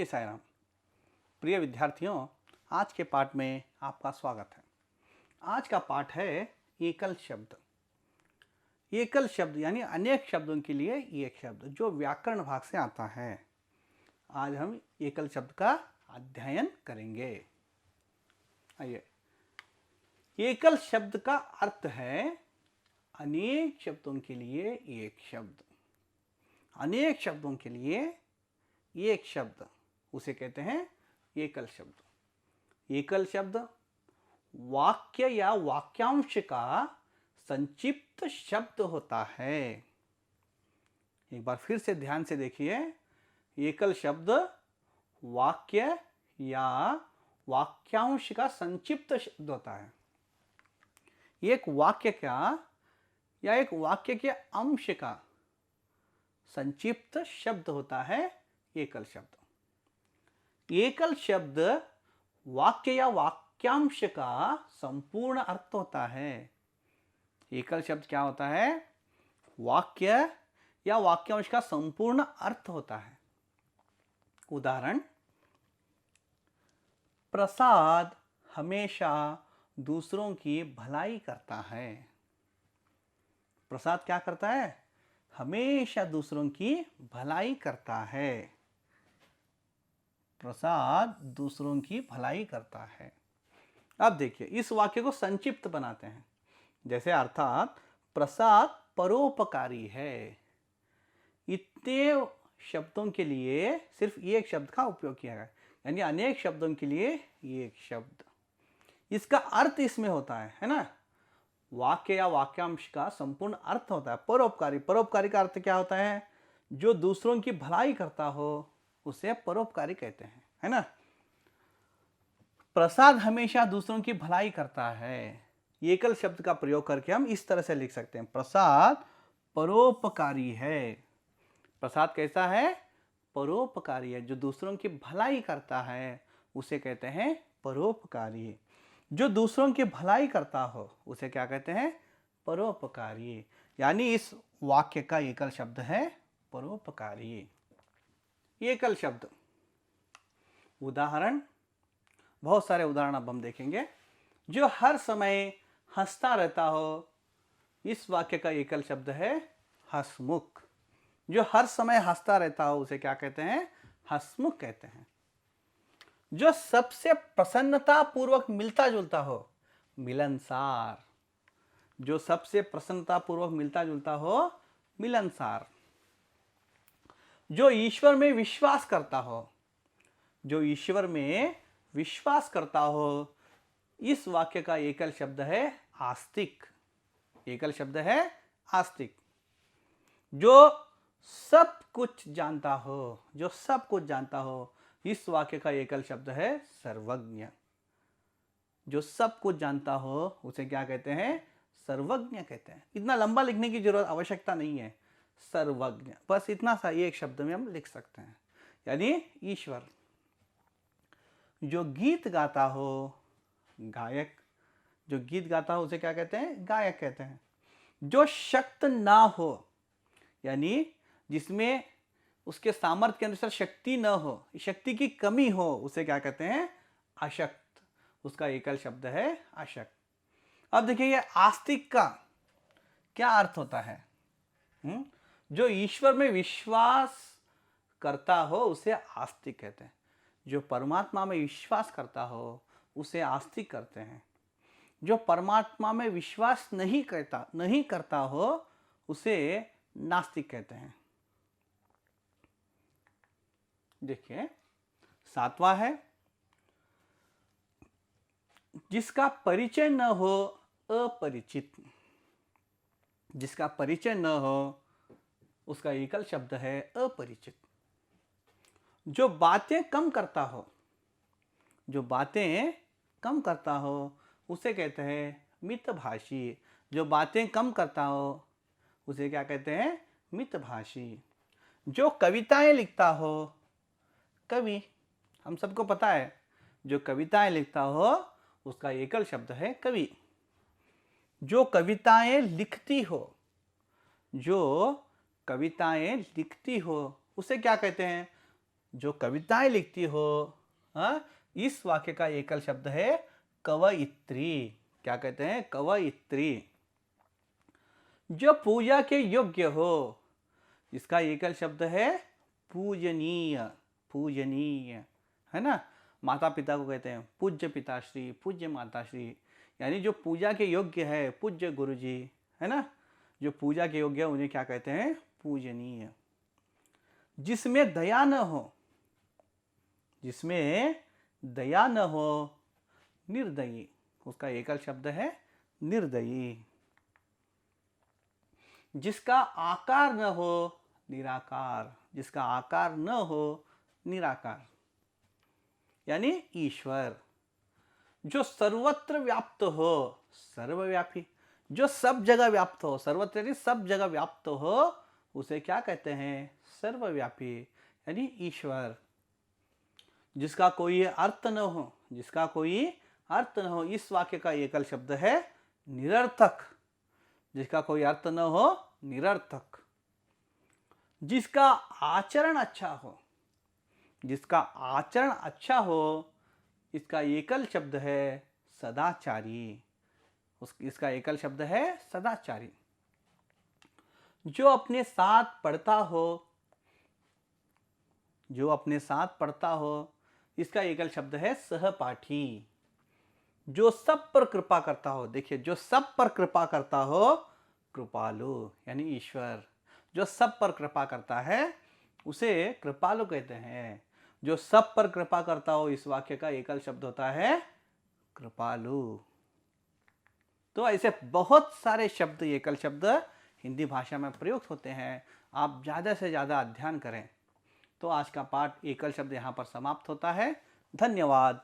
श्री साई राम। प्रिय विद्यार्थियों, आज के पाठ में आपका स्वागत है। आज का पाठ है एकल शब्द। एकल शब्द यानी अनेक शब्दों के लिए एक शब्द जो व्याकरण भाग से आता है। आज हम एकल शब्द का अध्ययन करेंगे। आइए, एकल शब्द का अर्थ है अनेक शब्दों के लिए एक शब्द। अनेक शब्दों के लिए एक शब्द, उसे कहते हैं एकल शब्द। एकल शब्द वाक्य या वाक्यांश का संक्षिप्त शब्द होता है। एक बार फिर से ध्यान से देखिए, एकल शब्द वाक्य या वाक्यांश का संक्षिप्त शब्द होता है। एक वाक्य का या एक वाक्य के अंश का संक्षिप्त शब्द होता है एकल शब्द। एकल शब्द वाक्य या वाक्यांश का संपूर्ण अर्थ होता है। एकल शब्द क्या होता है? वाक्य या वाक्यांश का संपूर्ण अर्थ होता है। उदाहरण, प्रसाद हमेशा दूसरों की भलाई करता है। प्रसाद क्या करता है? हमेशा दूसरों की भलाई करता है। प्रसाद दूसरों की भलाई करता है। अब देखिए, इस वाक्य को संक्षिप्त बनाते हैं। जैसे अर्थात प्रसाद परोपकारी है। इतने शब्दों के लिए सिर्फ एक शब्द का उपयोग किया गया, यानी अनेक शब्दों के लिए एक शब्द। इसका अर्थ इसमें होता है ना? वाक्य या वाक्यांश का संपूर्ण अर्थ होता है परोपकारी। परोपकारी का अर्थ क्या होता है? जो दूसरों की भलाई करता हो उसे परोपकारी कहते हैं, है ना? प्रसाद हमेशा दूसरों की भलाई करता है। एकल शब्द का प्रयोग करके हम इस तरह से लिख सकते हैं, प्रसाद परोपकारी है। प्रसाद कैसा है? परोपकारी है। जो दूसरों की भलाई करता है उसे कहते हैं परोपकारी। जो दूसरों की भलाई करता हो उसे क्या कहते हैं? परोपकारी। यानी इस वाक्य का एकल शब्द है परोपकारी। एकल शब्द उदाहरण, बहुत सारे उदाहरण अब हम देखेंगे। जो हर समय हंसता रहता हो, इस वाक्य का एकल शब्द है हंसमुख। जो हर समय हंसता रहता हो उसे क्या कहते हैं? हंसमुख कहते हैं। जो सबसे प्रसन्नता पूर्वक मिलता जुलता हो, मिलनसार। जो सबसे प्रसन्नता पूर्वक मिलता जुलता हो, मिलनसार। जो ईश्वर में विश्वास करता हो, जो ईश्वर में विश्वास करता हो, इस वाक्य का एकल शब्द है आस्तिक। एकल शब्द है आस्तिक। जो सब कुछ जानता हो, जो सब कुछ जानता हो, इस वाक्य का एकल शब्द है सर्वज्ञ। जो सब कुछ जानता हो उसे क्या कहते हैं? सर्वज्ञ कहते हैं। इतना लंबा लिखने की जरूरत आवश्यकता नहीं है। सर्वज्ञ, बस इतना सा एक शब्द में हम लिख सकते हैं, यानी ईश्वर। जो गीत गाता हो, गायक। जो गीत गाता हो उसे क्या कहते हैं? गायक कहते हैं। जो शक्त ना हो, यानी जिसमें उसके सामर्थ्य के अनुसार शक्ति न हो, शक्ति की कमी हो, उसे क्या कहते हैं? अशक्त। उसका एकल शब्द है अशक्त। अब देखिए, ये आस्तिक का क्या अर्थ होता है? जो ईश्वर में विश्वास करता हो उसे आस्तिक कहते हैं। जो परमात्मा में विश्वास करता हो उसे आस्तिक करते हैं। जो परमात्मा में विश्वास नहीं करता हो उसे नास्तिक कहते हैं। देखिए, सातवां है, जिसका परिचय न हो, अपरिचित। जिसका परिचय न हो उसका एकल शब्द है अपरिचित। जो बातें कम करता हो, जो बातें कम करता हो उसे कहते हैं मितभाषी। जो बातें कम करता हो उसे क्या कहते हैं? मितभाषी। जो कविताएं लिखता हो, कवि। हम सबको पता है, जो कविताएं लिखता हो उसका एकल शब्द है कवि। जो कविताएं लिखती हो, जो कविताएं लिखती हो उसे क्या कहते हैं? जो कविताएं लिखती हो, हाँ, इस वाक्य का एकल शब्द है कवयित्री। क्या कहते हैं? कवयित्री। जो पूजा के योग्य हो, इसका एकल शब्द है पूजनीय। पूजनीय है ना। माता पिता को कहते हैं पूज्य पिताश्री, पूज्य माताश्री, यानी जो पूजा के योग्य है, पूज्य गुरुजी, है ना। जो पूजा के योग्य है उन्हें क्या कहते हैं? पूजनीय। जिसमें दया न हो, जिसमें दया न हो, निर्दयी। उसका एकल शब्द है निर्दयी। जिसका आकार न हो, निराकार। जिसका आकार न हो, निराकार, यानी ईश्वर। जो सर्वत्र व्याप्त हो, सर्वव्यापी। जो सब जगह व्याप्त हो, सर्वत्र यानी सब जगह व्याप्त हो, उसे क्या कहते हैं? सर्वव्यापी, यानी ईश्वर। जिसका कोई अर्थ न हो, जिसका कोई अर्थ न हो, इस वाक्य का एकल शब्द है निरर्थक। जिसका कोई अर्थ न हो, निरर्थक। जिसका आचरण अच्छा हो, जिसका आचरण अच्छा हो, इसका एकल शब्द है सदाचारी। इसका एकल शब्द है सदाचारी। जो अपने साथ पढ़ता हो, जो अपने साथ पढ़ता हो, इसका एकल शब्द है सहपाठी। जो सब पर कृपा करता हो, देखिए, जो सब पर कृपा करता हो, कृपालु, यानी ईश्वर। जो सब पर कृपा करता है उसे कृपालु कहते हैं। जो सब पर कृपा करता हो, इस वाक्य का एकल शब्द होता है कृपालु। तो ऐसे बहुत सारे शब्द, एकल शब्द हिंदी भाषा में प्रयुक्त होते हैं। आप ज़्यादा से ज़्यादा अध्ययन करें। तो आज का पाठ एकल शब्द यहाँ पर समाप्त होता है। धन्यवाद।